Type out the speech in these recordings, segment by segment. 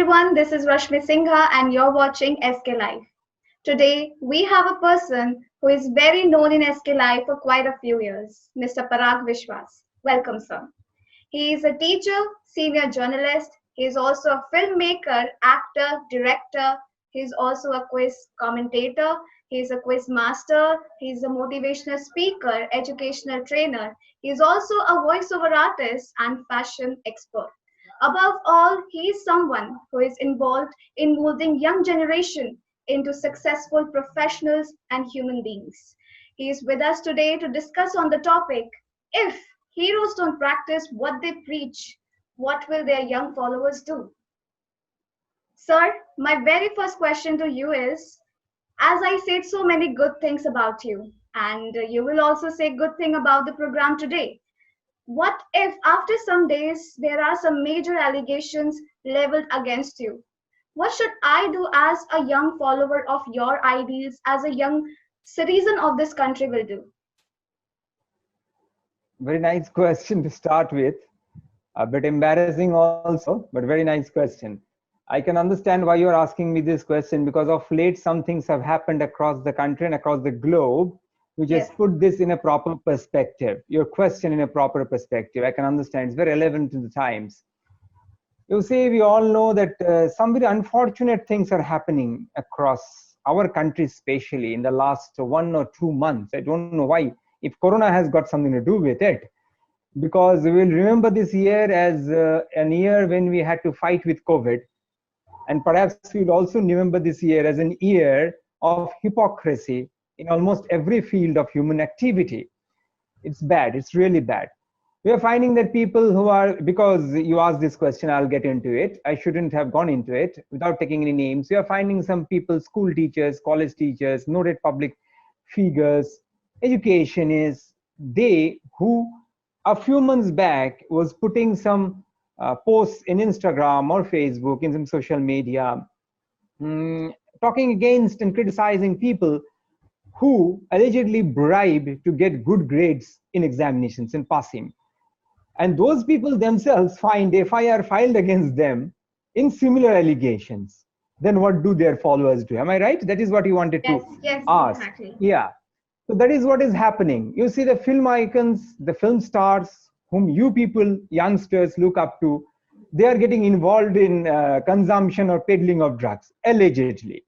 everyone, this is Rashmi Singha and you're watching SK Live. Today, we have a person who is very known in SK Live for quite a few years, Mr. Parag Vishwas. Welcome, sir. He is a teacher, senior journalist. He is also a filmmaker, actor, director. He is also a quiz commentator. He is a quiz master. He is a motivational speaker, educational trainer. He is also a voiceover artist and fashion expert. Above all, he is someone who is involved in molding young generation into successful professionals and human beings. He is with us today to discuss on the topic, if heroes don't practice what they preach, what will their young followers do? Sir, my very first question to you is, as I said so many good things about you, and you will also say good thing about the program today. What if after some days there are some major allegations leveled against you? What should I do as a young follower of your ideals, as a young citizen of this country will do? Very nice question to start with. A bit embarrassing also, but very nice question. I can understand why you're asking me this question, because of late some things have happened across the country and across the globe. You just put this in a proper perspective, your question in a proper perspective. I can understand, it's very relevant to the times. You see, we all know that some very unfortunate things are happening across our country, especially in the last 1 or 2 months. I don't know why, if Corona has got something to do with it, because we will remember this year as an year when we had to fight with COVID. And perhaps we'll also remember this year as an year of hypocrisy in almost every field of human activity. It's bad, it's really bad. We are finding that people who are, because you asked this question, I'll get into it. I shouldn't have gone into it without taking any names. We are finding some people, school teachers, college teachers, noted public figures, educationists, they who a few months back was putting some posts in Instagram or Facebook, in some social media, talking against and criticizing people who allegedly bribe to get good grades in examinations and passing. And those people themselves find FIR filed against them in similar allegations. Then what do their followers do? Am I right? That is what you wanted to ask. Exactly. Yeah. So that is what is happening. You see the film icons, the film stars, whom you people, youngsters, look up to, they are getting involved in consumption or peddling of drugs, allegedly.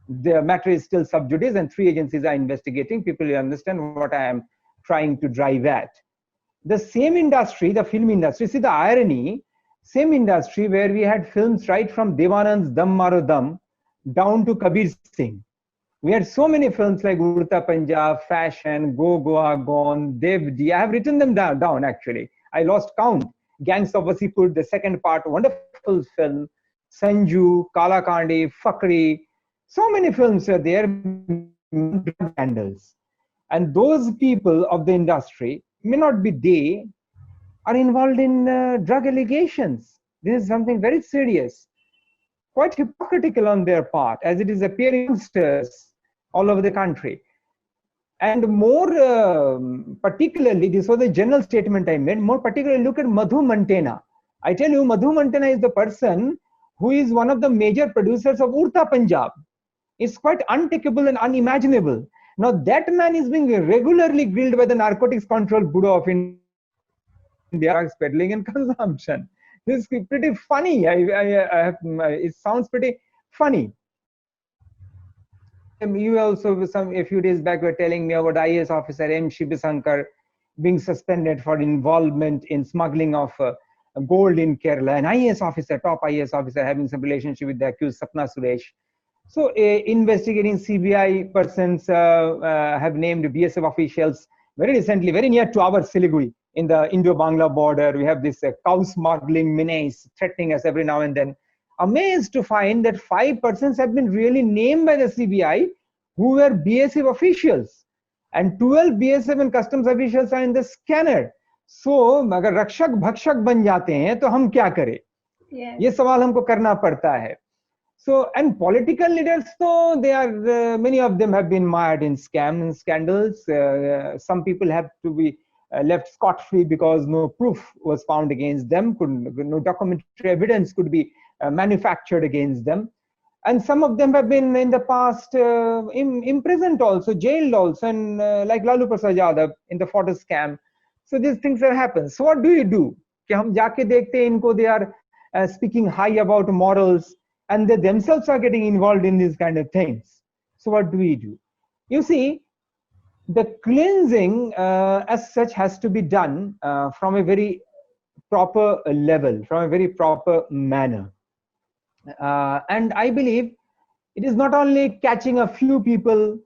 The matter is still sub judice and 3 agencies are investigating. People will understand what I am trying to drive at. The same industry, the film industry, see the irony, same industry where we had films right from Devanand's Dam Maro Dam down to Kabir Singh. We had so many films like Urta Punjab, Fashion, Go Goa Gone, Devji. I have written them down actually. I lost count. Gangs of Wasipur, the second part, wonderful film. Sanju, Kala Kandi, Fakri. So many films are there, scandals. And those people of the industry, may not be they, are involved in drug allegations. This is something very serious, quite hypocritical on their part, as it is appearing youngsters all over the country. And more particularly, this was a general statement I made, more particularly look at Madhu Mantena. I tell you, Madhu Mantena is the person who is one of the major producers of Urta Punjab. It's quite untakeable and unimaginable. Now that man is being regularly grilled by the Narcotics Control Bureau of India, drugs peddling and consumption. This is pretty funny. It sounds pretty funny. You also, a few days back, were telling me about IAS officer M. Shivasankar being suspended for involvement in smuggling of gold in Kerala. An IAS officer, top IAS officer, having some relationship with the accused Sapna Suresh. So investigating CBI persons have named BSF officials very recently, very near to our Siliguri in the Indo-Bangla border. We have this cow smuggling menace threatening us every now and then. Amazed to find that 5 persons have been really named by the CBI who were BSF officials, and 12 BSF and customs officials are in the scanner. So अगर रक्षक भक्षक बन जाते हैं तो हम क्या करें? ये सवाल हमको करना पड़ता है. So, and political leaders, so they are, many of them have been mired in scams and scandals. Some people have to be left scot-free because no proof was found against them, no documentary evidence could be manufactured against them. And some of them have been in the past imprisoned also, jailed also, and like Lalu Prasad Yadav in the Fortis scam. So these things have happened. So what do? कि हम जाके देखते हैं इनको, they are speaking high about morals, and they themselves are getting involved in these kind of things. So what do? You see, the cleansing as such has to be done from a very proper level, from a very proper manner. And I believe it is not only catching a few people,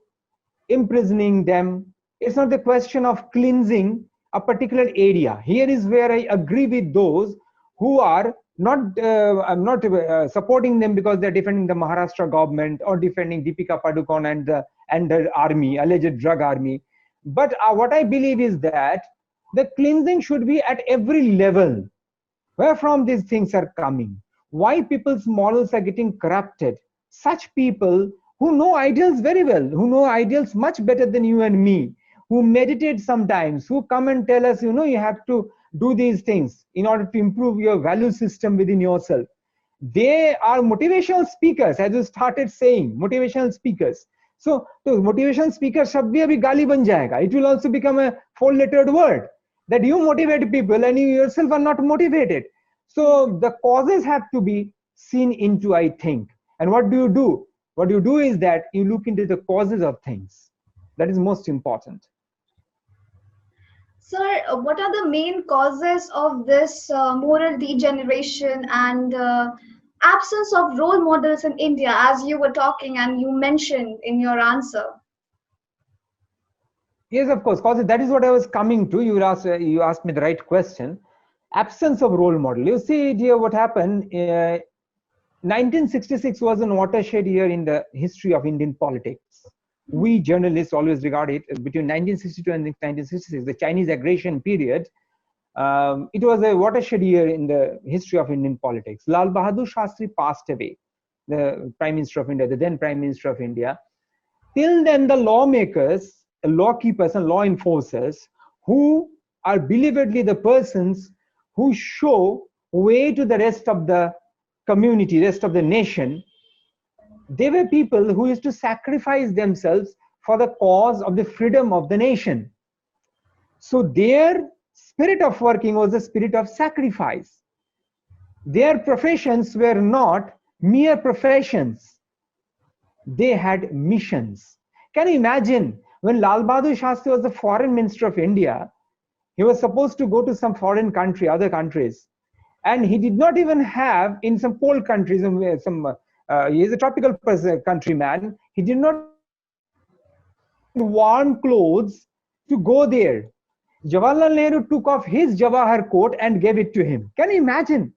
imprisoning them. It's not the question of cleansing a particular area. Here is where I agree with those who are not, I'm not supporting them because they're defending the Maharashtra government or defending Deepika Padukone and the army, alleged drug army. But what I believe is that the cleansing should be at every level. Where from these things are coming? Why people's morals are getting corrupted? Such people who know ideals very well, who know ideals much better than you and me, who meditate sometimes, who come and tell us, you know, you have to do these things in order to improve your value system within yourself. They are motivational speakers, as you started saying, motivational speakers. So motivational speaker shabd bhi abhi gali ban jayega. It will also become a four-lettered word that you motivate people and you yourself are not motivated. So the causes have to be seen into, I think. And what do? What you do is that you look into the causes of things. That is most important. Sir, what are the main causes of this moral degeneration and absence of role models in India, as you were talking and you mentioned in your answer? Yes, of course, causes. That is what I was coming to. You asked me the right question. Absence of role model. You see, dear, what happened? 1966 was a watershed year in the history of Indian politics. We journalists always regard it between 1962 and 1966, the Chinese aggression period. It was a watershed year in the history of Indian politics. Lal Bahadur Shastri passed away, the Prime Minister of India, the then Prime Minister of India. Till then, the lawmakers, lawkeepers and law enforcers, who are believedly the persons who show way to the rest of the community, rest of the nation, they were people who used to sacrifice themselves for the cause of the freedom of the nation. So their spirit of working was a spirit of sacrifice. Their professions were not mere professions. They had missions. Can you imagine when Lal Bahadur Shastri was the foreign minister of India, he was supposed to go to some foreign country, other countries, and he did not even have, in some cold countries, he is a tropical countryman, he did not warm clothes to go there. Jawaharlal Nehru took off his Jawahar coat and gave it to him. Can you imagine?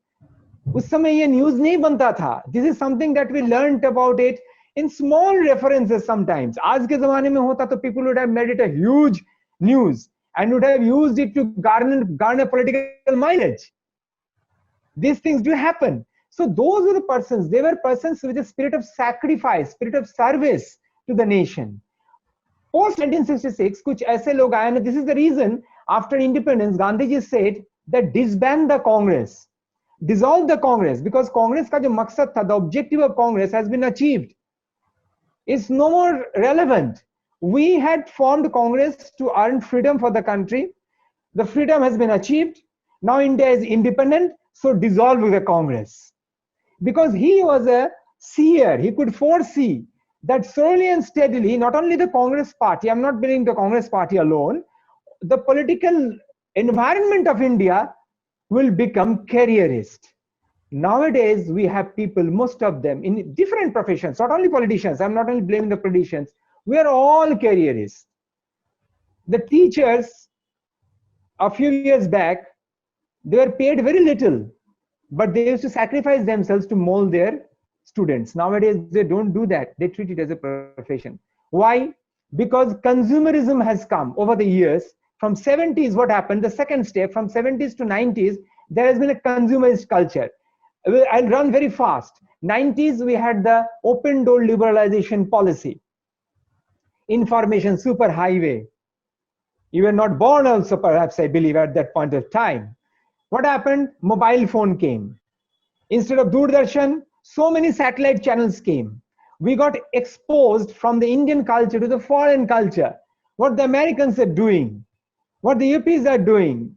उस समय ये news नहीं बनता था. This is something that we learnt about it in small references sometimes. आज के ज़माने में होता तो people would have made it a huge news and would have used it to garner political mileage. These things do happen. So those were the persons. They were persons with a spirit of sacrifice, spirit of service to the nation. Post 1966, कुछ ऐसे लोग आए ना. This is the reason after independence, Gandhiji said that disband the Congress, dissolve the Congress, because Congress का जो मकसद था, the objective of Congress has been achieved. It's no more relevant. We had formed Congress to earn freedom for the country. The freedom has been achieved. Now India is independent, so dissolve the Congress. Because he was a seer, he could foresee that slowly and steadily, not only the Congress party, I'm not blaming the Congress party alone, the political environment of India will become careerist. Nowadays, we have people, most of them in different professions, not only politicians, I'm not only blaming the politicians, we are all careerists. The teachers, a few years back, they were paid very little, but they used to sacrifice themselves to mold their students. Nowadays, they don't do that. They treat it as a profession. Why? Because consumerism has come over the years. From 70s, what happened? The second step, from 70s to 90s, there has been a consumerist culture. I'll run very fast. 90s, we had the open door liberalization policy. Information superhighway. You were not born also, perhaps, I believe, at that point of time. What happened? Mobile phone came. Instead of Doordarshan, so many satellite channels came. We got exposed from the Indian culture to the foreign culture. What the Americans are doing, what the Yuppies are doing,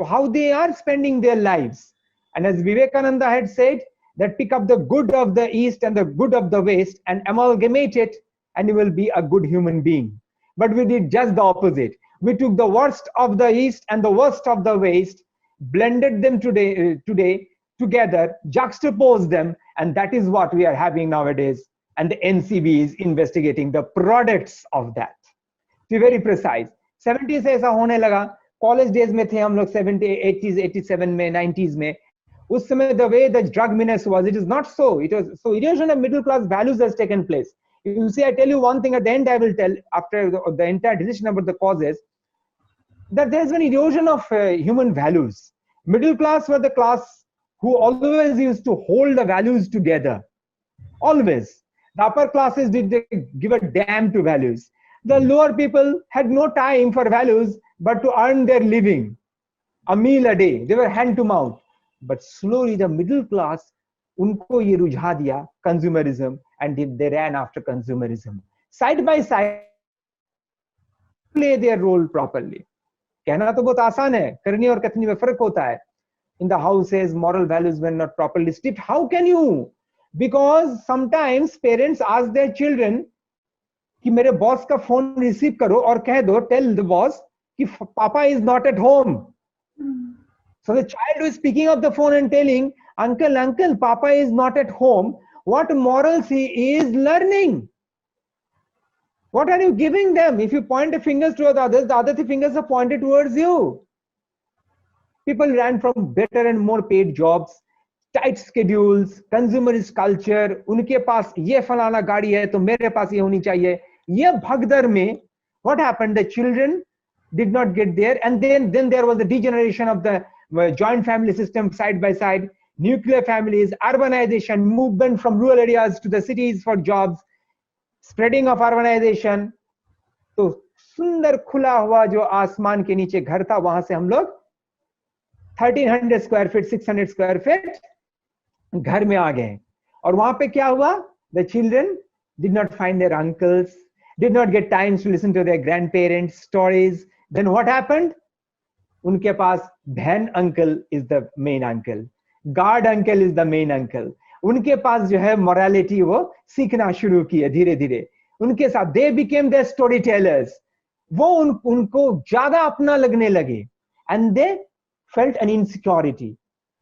how they are spending their lives. And as Vivekananda had said, that pick up the good of the East and the good of the West and amalgamate it, and you will be a good human being. But we did just the opposite. We took the worst of the East and the worst of the West, blended them today together, juxtaposed them, and that is what we are having nowadays. And the NCB is investigating the products of that. To be very precise, 70s से ऐसा होने लगा. College days में थे हम लोग 70s, 80s, 87 में, 90s में. उस समय the way the drug menace was, it is not so. It was so erosion of middle class values has taken place. You see, I tell you one thing at the end. I will tell after the entire decision about the causes that there has been erosion of human values. Middle class were the class who always used to hold the values together. Always. The upper classes did give a damn to values. The lower people had no time for values but to earn their living, a meal a day. They were hand to mouth. But slowly the middle class, unko ye rujha diya consumerism, and they ran after consumerism. Side by side, play their role properly. कहना तो बहुत आसान है, करनी और कथनी में फर्क होता है. In the houses, moral values were not properly steeped. How can you? Because sometimes parents ask their children कि मेरे बॉस का फोन रिसीव करो और कह दो, tell the boss कि papa is not at home. So the child who is picking up the phone and telling, uncle, papa is not at home, what morals he is learning? What are you giving them? If you point the fingers towards others, the other fingers are pointed towards you. People ran from better and more paid jobs, tight schedules, consumerist culture. उनके पास ये फलाना गाड़ी है तो मेरे पास ये होनी चाहिए. ये भगदड़ में, what happened? The children did not get there, and then there was the degeneration of the joint family system side by side, nuclear families, urbanization, movement from rural areas to the cities for jobs, spreading of urbanization. तो सुंदर खुला हुआ जो आसमान के नीचे घर था, वहां से हम लोग 1300 स्क्वायर फीट, 600 स्क्वायर फीट घर में आ गए. और वहां पे क्या हुआ? The children did not find their uncles, did not get time to listen to their grandparents' stories. Then what happened? उनके पास बहन uncle is the main uncle, guard uncle is the main uncle. उनके पास जो है morality वो सीखना शुरू किए धीरे धीरे. उनके साथ they became their storytellers. वो उनको ज्यादा अपना लगने लगे, and they felt an insecurity.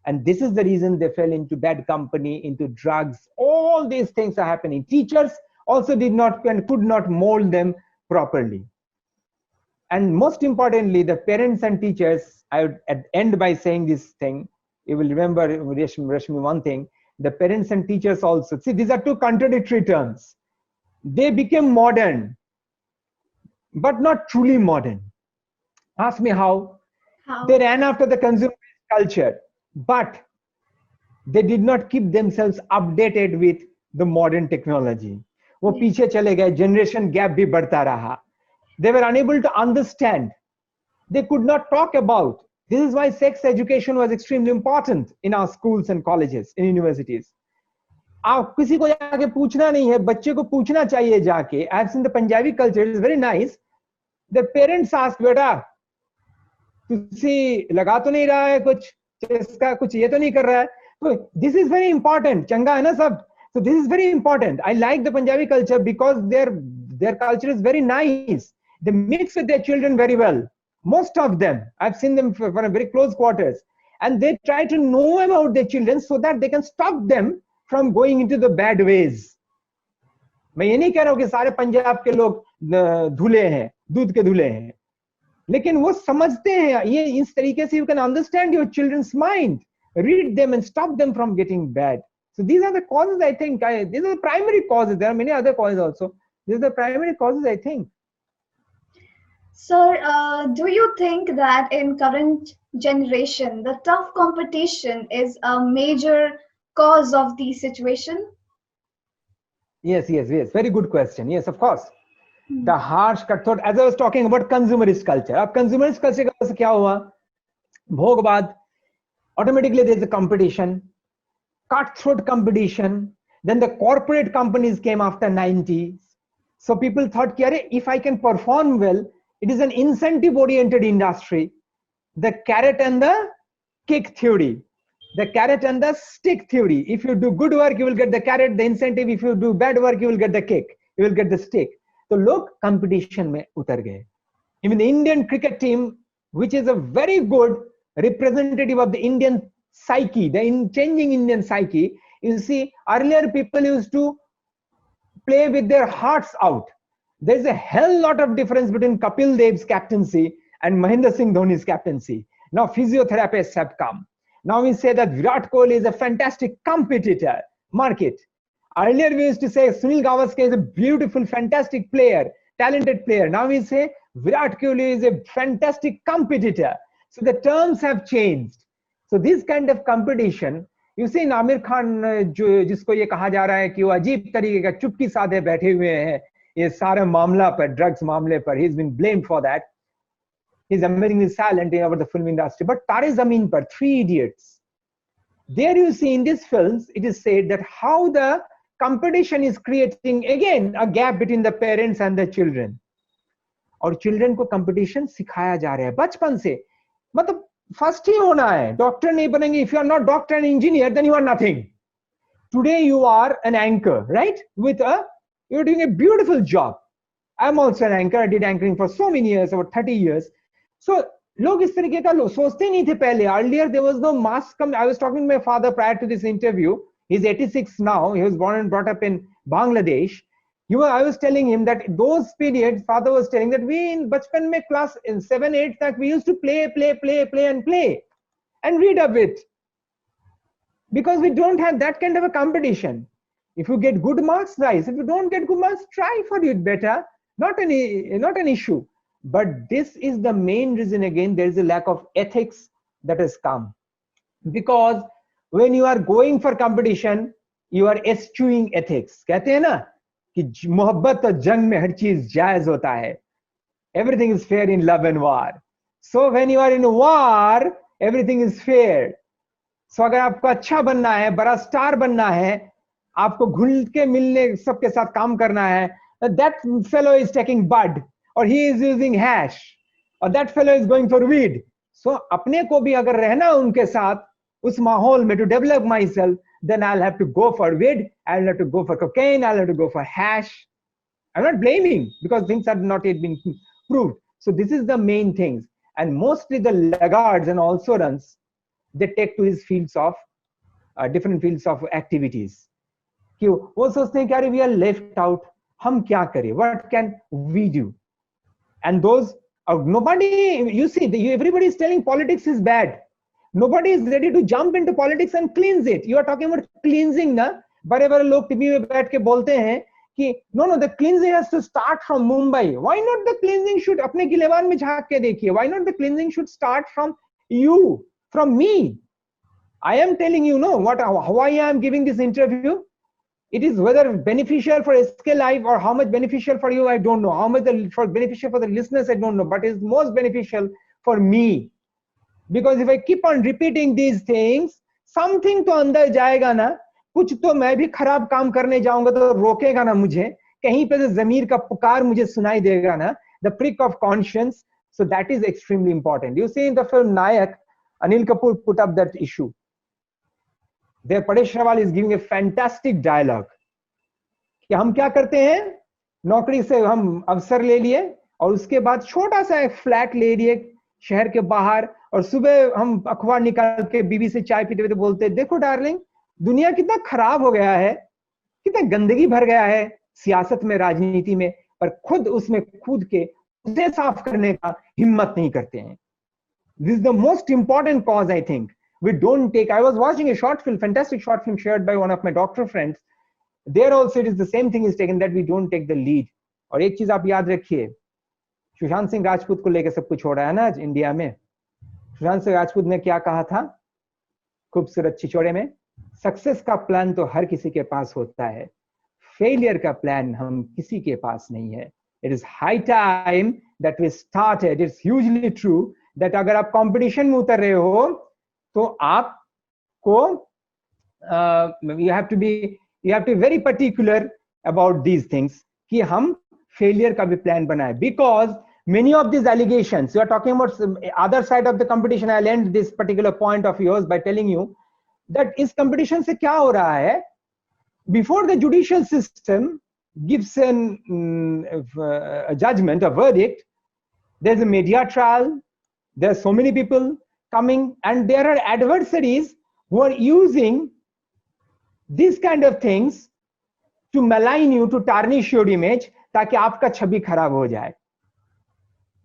And this is the reason they fell into bad company, into drugs. All these things are happening. Teachers also did not and could not mold them properly. And most importantly, the parents and teachers, I would end by saying this thing. You will remember, Rashmi, one thing. The parents and teachers also. See, these are two contradictory terms. They became modern, but not truly modern. Ask me how. They ran after the consumer culture, but they did not keep themselves updated with the modern technology. वो पीछे चले गए, generation gap भी बढ़ता रहा. They were unable to understand. They could not talk about. This is why sex education was extremely important in our schools and colleges, in universities. आप किसी को जाके पूछना नहीं है, बच्चे को पूछना चाहिए जाके. I have seen the Punjabi culture, it is very nice. The parents ask, बेटा तुसी लगा तो नहीं रहा है कुछ, इसका कुछ ये तो नहीं कर रहा है. So this is very important. चंगा है ना सब? So this is very important. I like the Punjabi culture because their culture is very nice. They mix with their children very well. Most of them, I've seen them for a very close quarters, and they try to know about their children so that they can stop them from going into the bad ways. मैं ये नहीं कह रहा हूँ कि सारे पंजाब के लोग धुले हैं, दूध के धुले हैं, लेकिन वो समझते हैं ये इस तरीके से. You can understand your children's mind, read them and stop them from getting bad. So these are the causes, I think. These are the primary causes. There are many other causes also. These are the primary causes, I think. Sir, do you think that in current generation, the tough competition is a major cause of the situation? Yes. Very good question. Yes, of course. The harsh cutthroat, as I was talking about consumerist culture. अब consumerist culture का वजह से क्या हुआ? भोगवाद. Automatically there is a competition. cutthroat competition. Then the corporate companies came after 90s. So people thought, if I can perform well, it is an incentive-oriented industry. The carrot and the kick theory, the carrot and the stick theory. If you do good work, you will get the carrot, the incentive. If you do bad work, you will get the kick, you will get the stick. So log competition mein utar gaye. Even the Indian cricket team, which is a very good representative of the Indian psyche, the changing Indian psyche, you see, earlier people used to play with their hearts out. There's a hell lot of difference between Kapil Dev's captaincy and Mahendra Singh Dhoni's captaincy. Now physiotherapists have come. Now we say that Virat Kohli is a fantastic competitor. Mark it. Earlier we used to say Sunil Gavaskar is a beautiful, fantastic player, talented player. Now we say Virat Kohli is a fantastic competitor. So the terms have changed. So this kind of competition, you see, Aamir Khan, जिसको ये कहा जा रहा है कि वो अजीब तरीके का चुटकी साधे बैठे हुए हैं ये सारे मामला पर, ड्रग्स मामले पर, he's been blamed for that. He's amazingly silent about the film industry. But Tare Zameen Par, Three Idiots, there you see in these films, it is said that how the competition is creating again a gap between the parents and the children. और children को competition सिखाया जा रहा है बचपन से. मतलब first ही होना है, डॉक्टर नहीं बनेंगे. If you are not doctor and engineer, then you are nothing. Today you are an anchor, right? You're doing a beautiful job. I'm also an anchor. I did anchoring for so many years, about 30 years. So लोग इस तरीके का सोचते नहीं थे पहले. Earlier there was no mass. I was talking to my father prior to this interview. He's 86 now. He was born and brought up in Bangladesh. I was telling him that those periods, father was telling that we in bachpan mein class in 7, 8 tak we used to play and read a bit. Because we don't have that kind of a competition. If you get good marks, nice. If you don't get good marks, try for it better. Not an issue. But this is the main reason again, there is a lack of ethics that has come. Because when you are going for competition, you are eschewing ethics. कहते हैं ना कि मोहब्बत और जंग में हर चीज जायज होता है. Everything is fair in love and war. So when you are in war, everything is fair. So अगर आपको अच्छा बनना है, बड़ा स्टार बनना है, आपको घुल के मिलने सबके साथ काम करना है, that fellow is taking bud or he is using hash or that fellow is going for weed. So अपने को भी अगर रहना उनके साथ उस माहौल में, to develop myself, then I'll have to go for weed, I'll have to go for cocaine, I'll have to go for hash. I'm not blaming because things have not yet been proved. So this is the main things. And mostly the laggards and also runs, they take to his fields of different fields of activities. क्यों वो सोचते हैं कि अरे we are left out, हम क्या करें, what can we do? And those nobody, you see, everybody is telling politics is bad. Nobody is ready to jump into politics and cleanse it. You are talking about cleansing, na? बड़े बड़े लोग TV में बैठ के बोलते हैं कि no, the cleansing has to start from Mumbai. Why not the cleansing should अपने गिलेवान में झांक के देखिए. Why not the cleansing should start from you, from me? I am telling you, why I am giving this interview. It is whether beneficial for SK Life or how much beneficial for you, I don't know. How much beneficial for the listeners, I don't know. But it's most beneficial for me. Because if I keep on repeating these things, something तो अंदर जाएगा ना, कुछ तो मैं भी खराब काम करने जाऊंगा तो रोकेगा ना मुझे, कहीं पे तो ज़मीर का पुकार मुझे सुनाई देगा ना, the prick of conscience. So that is extremely important. You see in the film Nayak, Anil Kapoor put up that issue. There Paresh Rawal is giving a fantastic dialogue. कि हम क्या करते हैं, नौकरी से हम अवसर ले लिए और उसके बाद छोटा सा एक फ्लैट ले लिए शहर के बाहर और सुबह हम अखबार निकाल के बीवी से चाय पीते हुए बोलते हैं, देखो डार्लिंग, दुनिया कितना खराब हो गया है, कितना गंदगी भर गया है सियासत में, राजनीति में, पर खुद उसमें कूद के उसे साफ करने का हिम्मत नहीं करते हैं. This is the most important cause, I think. We don't take. I was watching a short film, fantastic short film shared by one of my doctor friends. There also it is the same thing is taken, that we don't take the lead. और एक चीज आप याद रखिए, सुशांत सिंह राजपूत को लेकर सब कुछ हो रहा है ना आज इंडिया में. सुशांत सिंह राजपूत ने क्या कहा था खूबसूरत छिछोरे में, सक्सेस का प्लान तो हर किसी के पास होता है, फेलियर का प्लान हम किसी के पास नहीं है. It is high time that we started. It's hugely true that अगर आप कंपटीशन में उतर रहे हो तो आपको you have to be very particular about these things कि हम failure का भी plan बनाए, because many of these allegations you are talking about other side of the competition. I'll end this particular point of yours by telling you that इस competition से क्या हो रहा है. Before the judicial system gives a judgment, a verdict, there's a media trial. There are so many people coming, and there are adversaries who are using these kind of things to malign you, to tarnish your image, ताकि आपका छवि खराब हो जाए.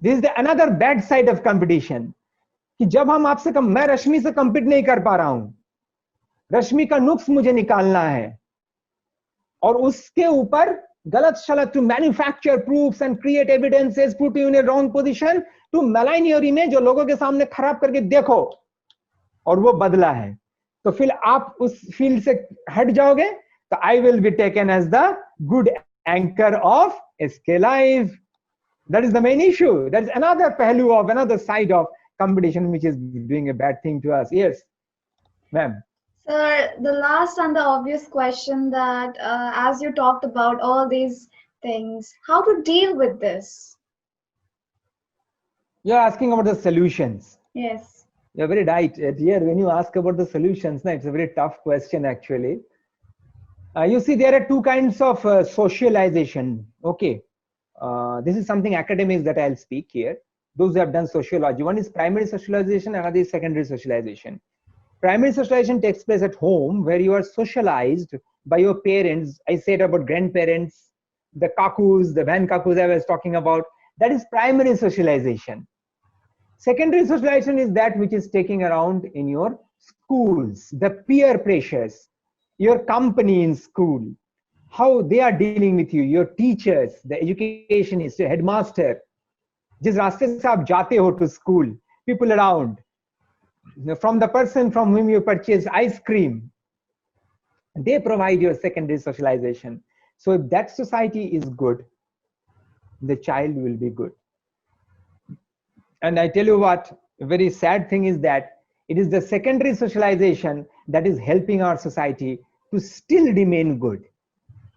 This is another bad side of competition. कि जब हम आपसे मैं रश्मि से compete नहीं कर पा रहा हूं, रश्मि का नुक्स मुझे निकालना है, और उसके ऊपर गलत शलत to manufacture proofs and create evidences, put you in a wrong position to malign your image, और लोगों के सामने खराब करके देखो, और वो बदला है, तो फिर आप उस फील्ड से हट जाओगे, तो I will be taken as the good anchor of SK Live. That is the main issue. That is another pehlu of another side of competition which is doing a bad thing to us. Yes, ma'am. Sir, the last and the obvious question that as you talked about all these things, how to deal with this? You're asking about the solutions. Yes. You're very right. Dear, when you ask about the solutions, it's a very tough question actually. You see, there are two kinds of socialization. Okay. This is something academics that I'll speak here. Those who have done sociology. One is primary socialization, another is secondary socialization. Primary socialization takes place at home, where you are socialized by your parents. I said about grandparents, the kakus, the van kakus I was talking about. That is primary socialization. Secondary socialization is that which is taking around in your schools, the peer pressures, your company in school, how they are dealing with you, your teachers, the educationist, your headmaster, जिस रास्ते से आप जाते हो to school, people around, from the person from whom you purchase ice cream, they provide your secondary socialization. So if that society is good, the child will be good. And I tell you what, a very sad thing is that it is the secondary socialization that is helping our society to still remain good.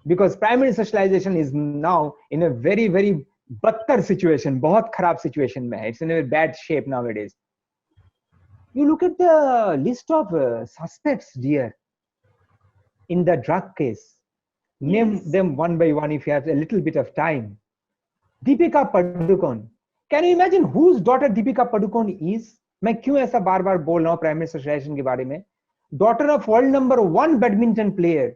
Because primary socialization is now in a very, very बदतर situation, बहुत खराब situation में है. It's in a bad shape nowadays. You look at the list of suspects, dear, in the drug case. Name them one by one if you have a little bit of time. Deepika Padukone. Can you imagine whose daughter Deepika Padukone is? मैं क्यों ऐसा बार बार बोल रहा हूँ primary socialization के बारे में? Daughter of world #1 badminton player,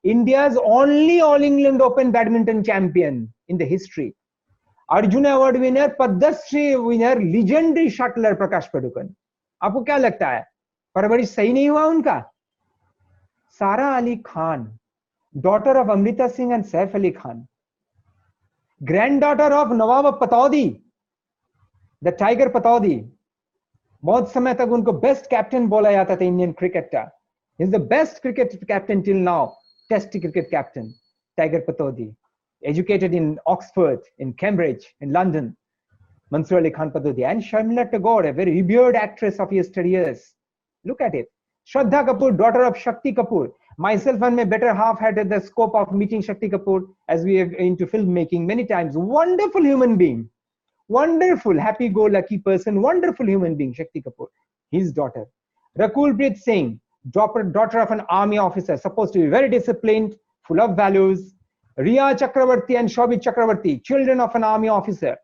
India's only All England Open badminton champion in the history, Arjuna Award winner, Padmashri winner, legendary shuttler Prakash Padukone. आपको क्या लगता है परवरिश सही नहीं हुआ उनका? सारा Ali Khan, daughter of Amrita Singh and Saif Ali Khan, granddaughter of Nawab Pataudi, the Tiger Pataudi. बहुत समय तक उनको बेस्ट कैप्टन बोला जाता था इंडियन क्रिकेट का. He is the best cricket captain till now, test cricket captain, Tiger Pataudi. Educated in Oxford, in Cambridge, in London, Mansur Ali Khan Pataudi. And Sharmila Tagore, a very revered actress of yesteryears. Look at it. Shraddha Kapoor, daughter of Shakti Kapoor. Myself and my better half had the scope of meeting Shakti Kapoor as we are into filmmaking many times. Wonderful human being. Wonderful, happy-go-lucky person. Wonderful human being, Shakti Kapoor. His daughter. Rakul Preet Singh, daughter of an army officer, supposed to be very disciplined, full of values. Riya Chakravarti and Shobit Chakravarti, children of an army officer,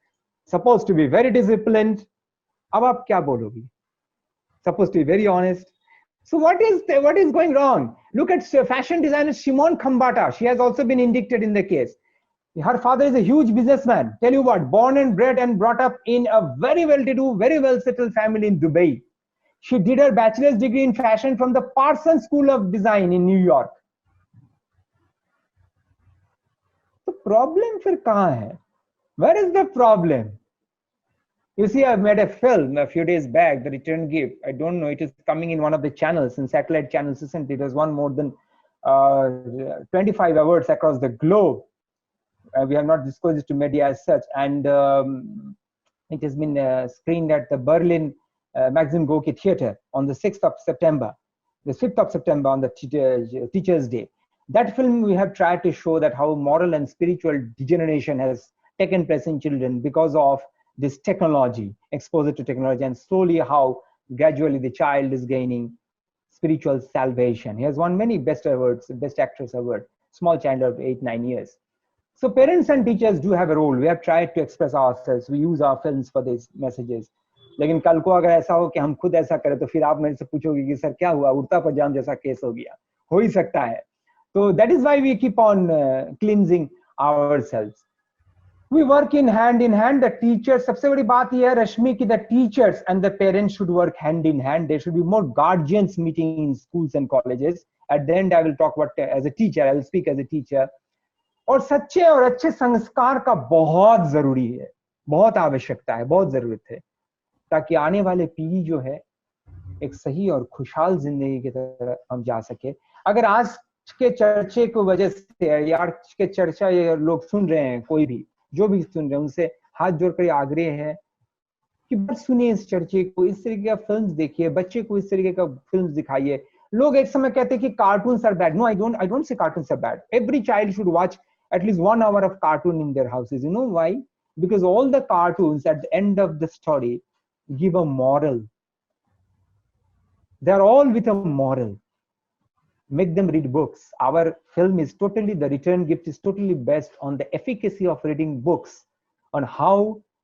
supposed to be very disciplined. अब आप क्या बोलोगी? Supposed to be very honest. So what is going wrong? Look at fashion designer Shimon Khambata. She has also been indicted in the case. Her father is a huge businessman. Tell you what, born and bred and brought up in a very well-to-do, very well-settled family in Dubai. She did her bachelor's degree in fashion from the Parsons School of Design in New York. The problem फिर कहाँ है? Where is the problem? You see, I've made a film a few days back, The Return Gift. I don't know, it is coming in one of the channels, in satellite channels recently. It has won more than 25 awards across the globe. We have not disclosed it to media as such. And it has been screened at the Berlin Maxim Gorki Theater on the 6th of September. the 5th of September on the Teachers' Day. That film, we have tried to show that how moral and spiritual degeneration has taken place in children because of this technology, exposure to technology, and slowly how gradually the child is gaining spiritual salvation. He has won many best awards, best actress award, small child of 8-9 years. So parents and teachers do have a role. We have tried to express ourselves. We use our films for these messages. लेकिन कल को अगर ऐसा हो कि हम खुद ऐसा करें तो फिर आप मेरे से पूछोगे कि सर क्या हुआ, उड़ता पजाम जैसा केस हो गया, हो ही सकता है. So that is why we keep on cleansing ourselves. We work in hand. The teachers, सबसे बड़ी बात यह है रश्मि कि the teachers and the parents should work hand in hand. There should be more guardians meeting in schools and colleges. At the end I will talk about as a teacher. I will speak as a teacher. और सच्चे और अच्छे संस्कार का बहुत जरूरी है, बहुत आवश्यकता है, बहुत जरूरत है, ताकि आने वाले पीढ़ी जो है एक सही और खुशहाल जिंदगी की तरफ हम जा सके. अगर आज के चर्चे की वजह से या आज के चर्चा ये लोग सुन रहे हैं, कोई भी जो भी सुन रहे हैं, उनसे हाथ जोड़कर आग्रह है कि बस सुनिए इस चर्चे को, इस तरीके का फिल्म्स देखिए, बच्चे को इस तरीके का फिल्म्स दिखाइए. लोग एक समय कहते हैं कि cartoons are bad. No, I don't say cartoons are bad. Every child should watch at least 1 hour of cartoon in their houses. You know why? Because all the cartoons at the end of the story give a moral. They are all with a moral. Make them read books. Our film is totally, the return gift is totally based on the efficacy of reading books, on how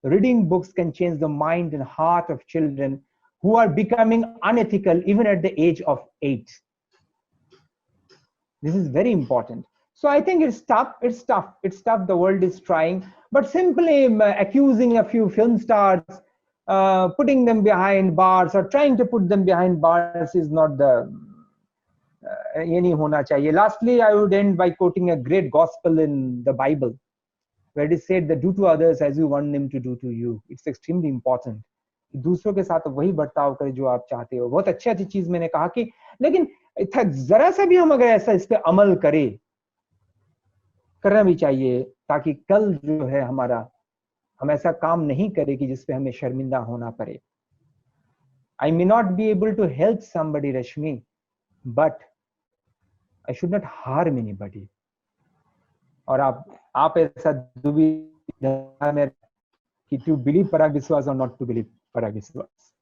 reading books can change the mind and heart of children who are becoming unethical even at the age of 8. This is very important. So I think it's tough. The world is trying, but simply accusing a few film stars, putting them behind bars or trying to put them behind bars is not the ये नहीं होना चाहिए. Lastly, I would end by quoting a great gospel in the Bible, where it is said that do to others as you want them to do to you. It's extremely important. दूसरों के साथ वही बर्ताव करें जो आप चाहते हो. बहुत अच्छी चीज मैंने कहा कि लेकिन जरा सा भी हम अगर ऐसा इस पे अमल करें, करना भी चाहिए, ताकि कल जो है हमारा, हम ऐसा काम नहीं करें कि जिसपे हमें शर्मिंदा होना पड़े. I may not be able to help somebody, Rashmi, but I should not harm anybody. और आप ऐसा दुविधा में कि to believe Parag Biswas or not to believe Parag Biswas.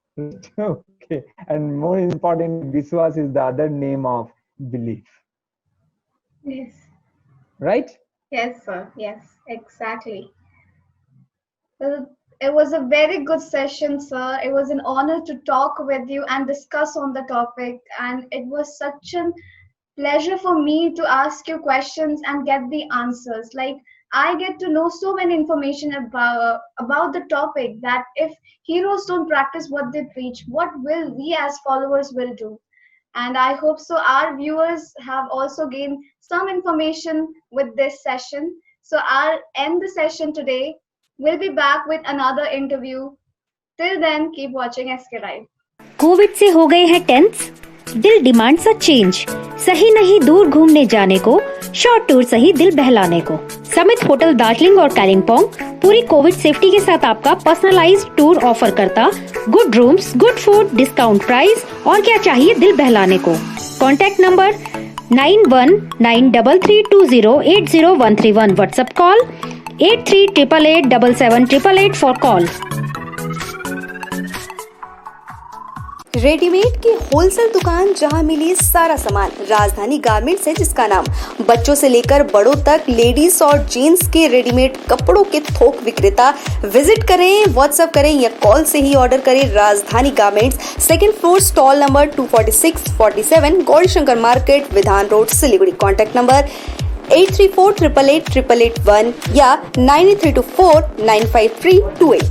Okay, and more important, Biswas is the other name of belief. Yes. Right? Yes, sir. Yes, exactly. It was a very good session, sir. It was an honor to talk with you and discuss on the topic. And it was such a pleasure for me to ask you questions and get the answers. Like, I get to know so many information about the topic, that if heroes don't practice what they preach, what will we as followers will do? And I hope so our viewers have also gained some information with this session. So I'll end the session today. We'll be back with another interview. Till then, keep watching SK Live. Covid से हो गए हैं tense, दिल demands a change. सही नहीं दूर घूमने जाने को, शॉर्ट टूर सही दिल बहलाने को. समित होटल दार्जिलिंग और कालिम्पोंग पूरी कोविड सेफ्टी के साथ आपका पर्सनलाइज्ड टूर ऑफर करता. Good rooms, good food, discount price और क्या चाहिए दिल बहलाने को. Contact number 919332080131. WhatsApp call 8388877888 for call. Readymade की होलसेल दुकान जहां मिली सारा सामान. राजधानी गारमेंट्स है जिसका नाम. बच्चों से लेकर बड़ों तक लेडीज और जेंट्स के रेडीमेड कपड़ों के थोक विक्रेता. विजिट करें, व्हाट्सएप करें या कॉल से ही ऑर्डर करें. राजधानी garments, 2nd floor, stall number 246-47, Gaurishankar market, विधान रोड, सिलीगुड़ी. कॉन्टैक्ट नंबर 8348888881 या 9324955328.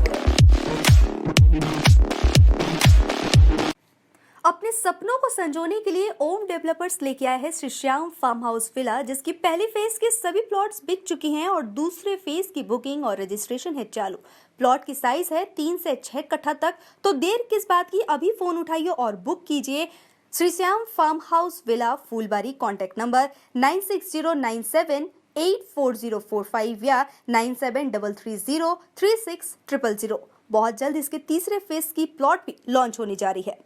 अपने सपनों को संजोने के लिए ओम डेवलपर्स लेके आया है Shri Shyam farm house villa, जिसकी पहली फेज के सभी प्लॉट्स बिक चुकी हैं और दूसरे फेज की बुकिंग और रजिस्ट्रेशन है चालू. प्लॉट की साइज है 3 से 6 कट्ठा तक. तो देर किस बात की, अभी फोन उठाइए और बुक कीजिए. Shri Shyam farm house villa, Phulbari. Contact number 9609784045 या 9733036000. बहुत जल्द इसके तीसरे फेज की प्लॉट भी लॉन्च होने जा रही है.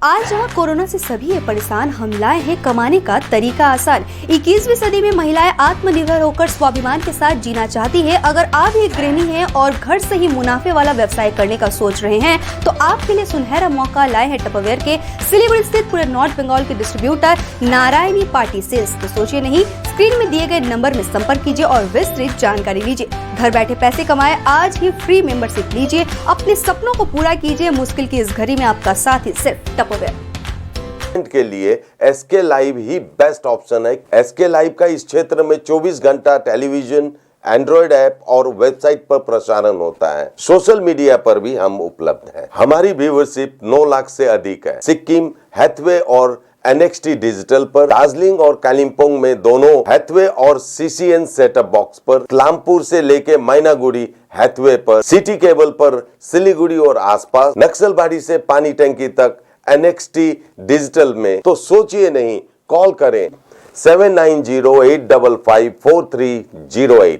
आज जहाँ कोरोना से सभी है परेशान, हम लाए हैं कमाने का तरीका आसान। 21वीं सदी में महिलाएं आत्मनिर्भर होकर स्वाभिमान के साथ जीना चाहती है। अगर आप एक गृहिणी हैं और घर से ही मुनाफे वाला व्यवसाय करने का सोच रहे हैं तो आपके लिए सुनहरा मौका लाए हैं टपरवेयर के सिलीगुड़ी स्थित पूरे नॉर्थ बंगाल के डिस्ट्रीब्यूटर नारायणी पार्टी सेल्स। तो सोचिए नहीं, स्क्रीन में दिए गए नंबर में संपर्क कीजिए और विस्तृत जानकारी लीजिए। घर बैठे पैसे कमाए, आज ही फ्री मेंबरशिप लीजिए, अपने सपनों को पूरा कीजिए। मुश्किल की इस घड़ी में आपका साथ ही सिर्फ टपरवेयर के लिए एसके लाइव ही बेस्ट ऑप्शन है। एसके लाइव का इस क्षेत्र में 24 घंटा टेलीविजन, एंड्रॉइड ऐप और वेबसाइट पर प्रसारण होता है। सोशल मीडिया पर भी हम उपलब्ध हैं। हमारी व्यूवरशिप 9 लाख से अधिक है। सिक्किम, हैथवे और NXT डिजिटल पर, दार्जिलिंग और कालिम्पोंग में दोनों हैथवे और CCN सेटअप बॉक्स पर, क्लामपुर से लेके मैनागुड़ी हैथवे पर, सिटी केबल पर सिलीगुड़ी और आसपास, नक्सलबाड़ी से पानी टंकी तक NXT डिजिटल में। तो सोचिए नहीं, कॉल करें 7908554308।